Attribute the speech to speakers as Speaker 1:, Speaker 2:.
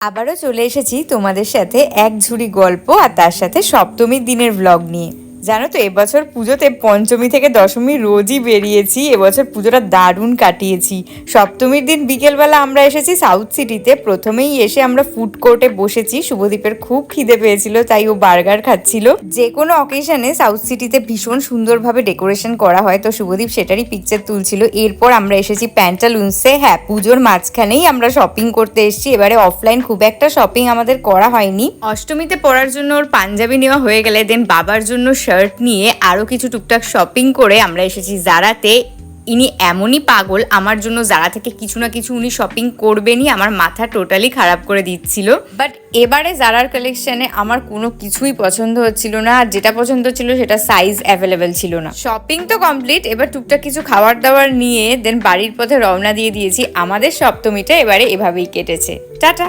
Speaker 1: আবারও চলে এসেছি তোমাদের সাথে এক ঝুড়ি গল্প আর তার সাথে সপ্তমীর দিনের ব্লগ নিয়ে। জানো তো এবছর পুজোতে পঞ্চমী থেকে দশমী রোজই বেরিয়েছি। এবছর পুজোটা দারুণ কাটিয়েছি। সপ্তমীর দিন বিকেলবেলা আমরা এসেছি সাউথ সিটিতে। প্রথমেই এসে আমরা ফুড কোর্টে বসেছি। শুভদীপের খুব খিদে পেয়েছিল, তাই ও বার্গার খাচ্ছিল। যে কোনো অকেশনে সাউথ সিটিতে ভীষণ সুন্দরভাবে ডেকোরেশন করা হয়, তো শুভদীপ সেটারই পিকচার তুলছিল। এরপর আমরা এসেছি প্যান্টালুন্সে। হ্যাঁ, পুজোর মাঝখানেই আমরা শপিং করতে এসেছি। এবারে অফলাইন খুব একটা শপিং আমাদের করা হয়নি। অষ্টমীতে পরার জন্য ওর পাঞ্জাবি নেওয়া হয়ে গেলে দেন বাবার জন্য শার্ট নিয়ে আরও কিছু টুকটাক শপিং করে আমরা এসেছি জারাতে। ইনি এমনই পাগল, আমার জন্য জারা থেকে কিছু না কিছু উনি শপিং করবেনই। আমার মাথা টোটালি খারাপ করে দিচ্ছিল। বাট এবারে জারার কালেকশনে আমার কোনো কিছুই পছন্দ হচ্ছিল না, আর যেটা পছন্দ ছিল সেটা সাইজ অ্যাভেলেবেল ছিল না। শপিং তো কমপ্লিট, এবার টুকটাক কিছু খাবার দাবার নিয়ে দেন বাড়ির পথে রওনা দিয়ে দিয়েছি। আমাদের সপ্তমীটা এবারে এভাবেই কেটেছে। টাটা।